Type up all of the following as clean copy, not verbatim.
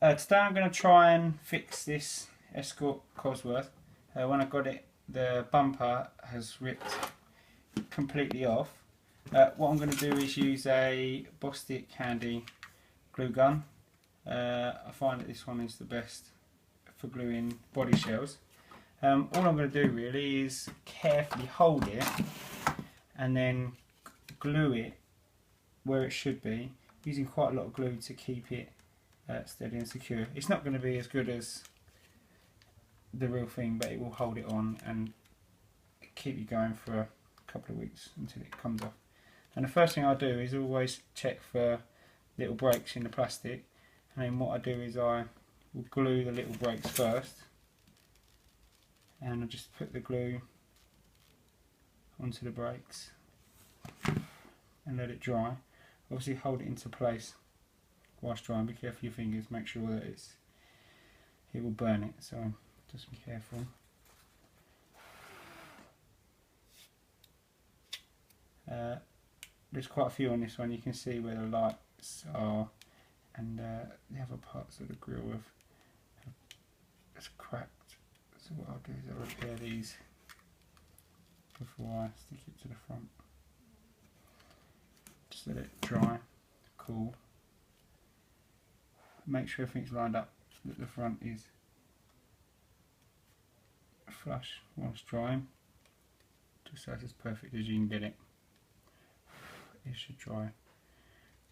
Today I'm going to try and fix this Escort Cosworth. When I got it, the bumper has ripped completely off. What I'm going to do is use a Bostik handy glue gun. I find that this one is the best for gluing body shells. All I'm going to do really is carefully hold it and then glue it where it should be, using quite a lot of glue to keep it steady and secure. It's not going to be as good as the real thing, but it will hold it on and keep you going for a couple of weeks until it comes off. And the first thing I do is always check for little breaks in the plastic, and then what I do is I will glue the little breaks first, and I just put the glue onto the breaks and let it dry. Obviously hold it into place whilst drying. Be careful your fingers, make sure that it will burn it, so just be careful. There's quite a few on this one. You can see where the lights are, and the other parts of the grill have cracked. So what I'll do is I'll repair these before I stick it to the front. Just let it dry, cool. Make sure everything's lined up, that the front is flush whilst drying, just so it's as perfect as you can get it. It should dry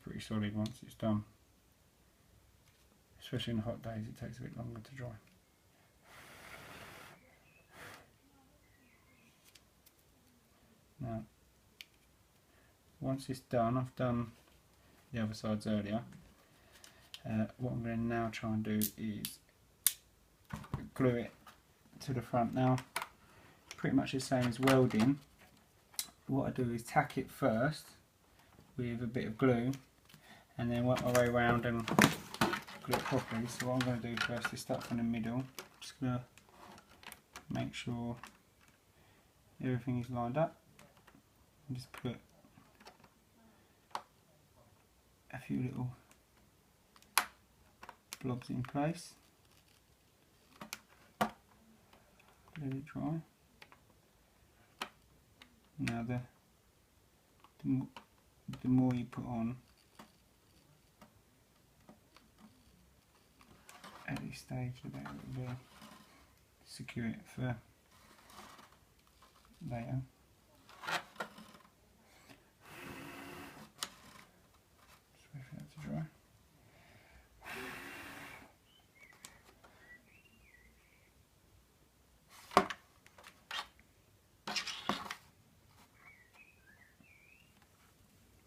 pretty solid once it's done. Especially in the hot days, it takes a bit longer to dry. Now, once it's done, I've done the other sides earlier. What I'm going to now try and do is glue it to the front. Now, pretty much the same as welding. What I do is tack it first with a bit of glue, and then work my way around and glue it properly. So what I'm going to do first is start from the middle. Just going to make sure everything is lined up, and just put a few little blobs in place. Let it dry. Now the more you put on at this stage, the better it will be. Secure it for later. Just wait for that to dry.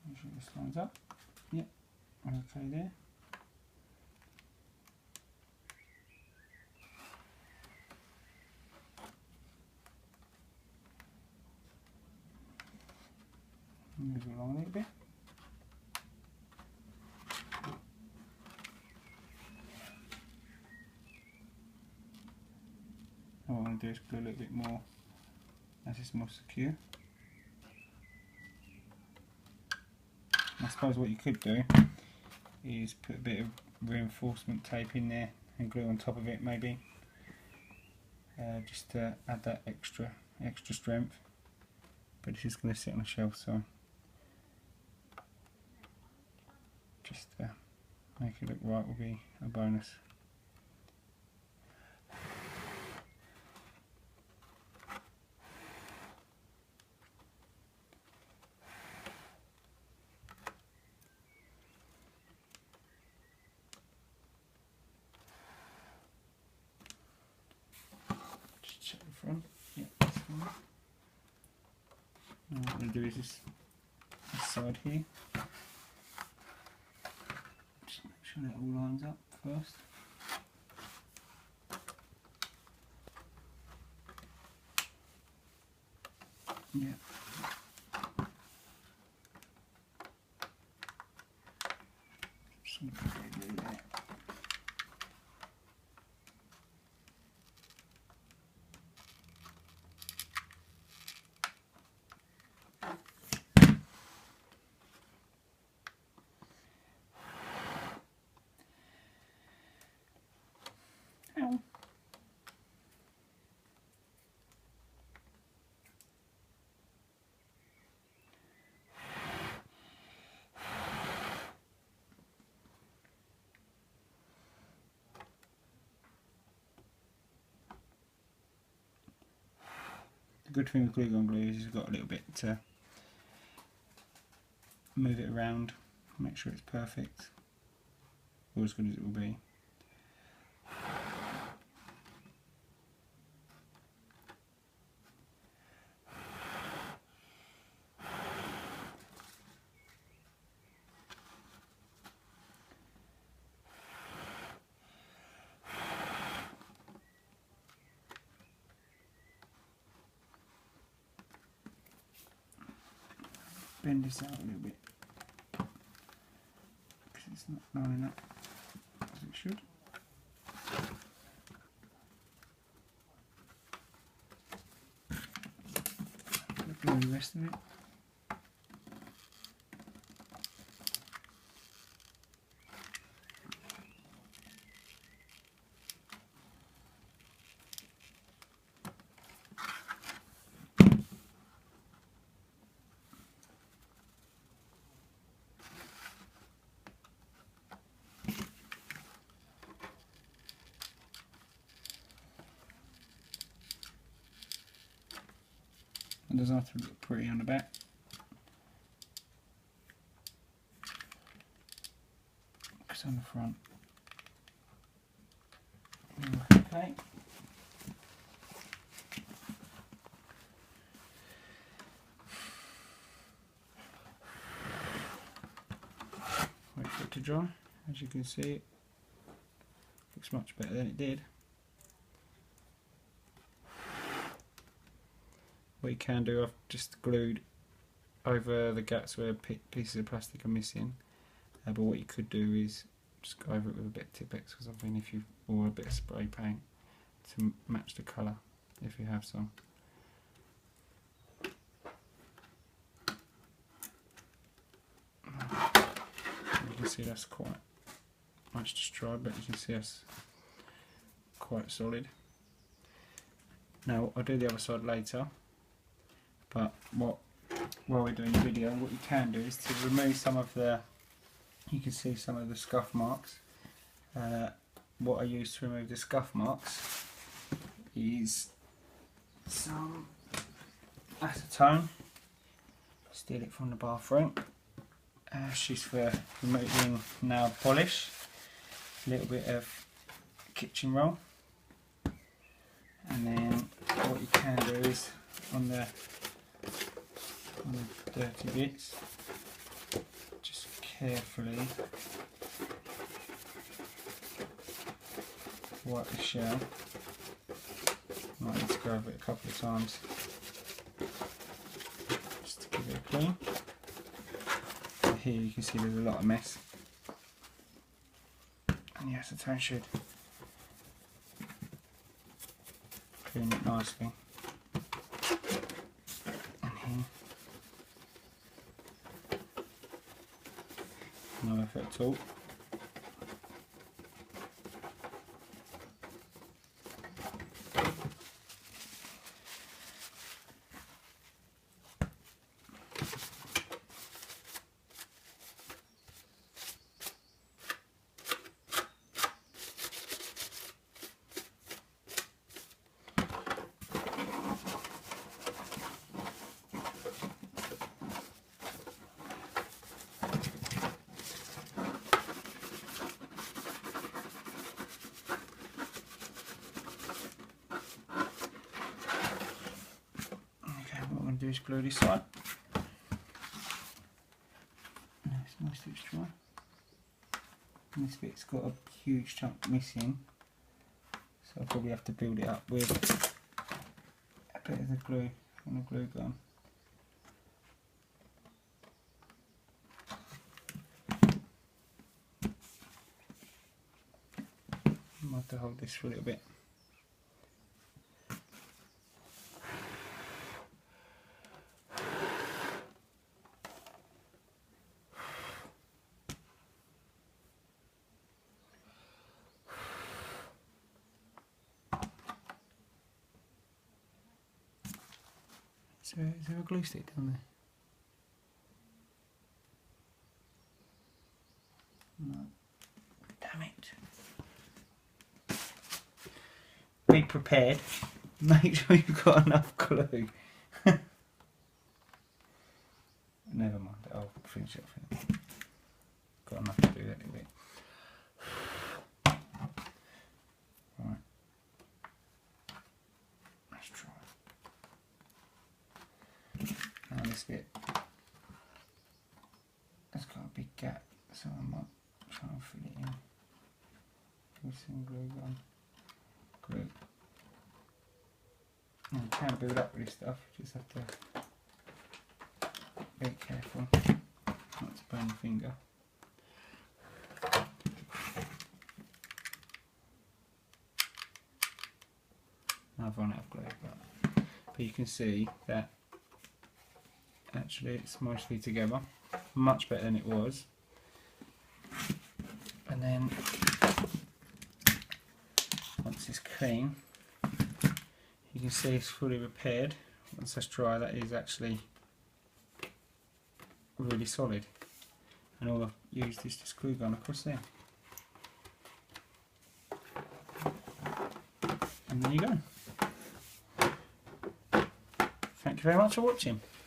Make sure this lines up. Yep, okay there. Move it along a little bit. And what I'm going to do is glue a little bit more as it's more secure. I suppose what you could do is put a bit of reinforcement tape in there and glue on top of it, maybe, just to add that extra strength. But it's just going to sit on a shelf, so just make it look right will be a bonus. Just check the front. Yeah, that's fine. Now what I'm going to do is this side here. Just make sure that all lines up first. Yeah. Just going to put it in there. The good thing with glue gun glue is it's got a little bit to move it around, make sure it's perfect, or as good as it will be. Bend this out a little bit because it's not lining up as it should. Glue the rest of it. It doesn't have to look pretty on the back. Because on the front, okay. Wait for it to dry. As you can see, it looks much better than it did. What you can do, I've just glued over the gaps where pieces of plastic are missing, but what you could do is just go over it with a bit of Tipp-Ex or something, if you, or a bit of spray paint to match the colour if you have some. You can see that's quite much destroyed, but you can see that's quite solid. Now I'll do the other side later. But while we're doing the video, what you can do is to remove some of the, you can see some of the scuff marks. What I use to remove the scuff marks is some acetone. Steal it from the bathroom. She's for removing nail polish. A little bit of kitchen roll. And then what you can do is on the dirty bits, just carefully wipe the shell. Might need to go over it a couple of times just to give it a clean. So here you can see there's a lot of mess, and the acetone should clean it nicely. No effect at all. Do is glue this side. Now it's nice to dry. And this bit's got a huge chunk missing, so I'll probably have to build it up with a bit of the glue on a glue gun. I might have to hold this for a little bit. So is there a glue stick down there? No. Damn it. Be prepared. Make sure you've got enough glue. gasket has got a big gap, so I might try and fill it in with some glue gun. Glue. You can build up with this stuff, just have to be careful not to burn your finger. I've run out of glue, but you can see that actually it's mostly together, much better than it was. And then once it's clean, you can see it's fully repaired. Once that's dry, that is actually really solid, and all I've used is just glue gun across there, and there you go. Thank you very much for watching.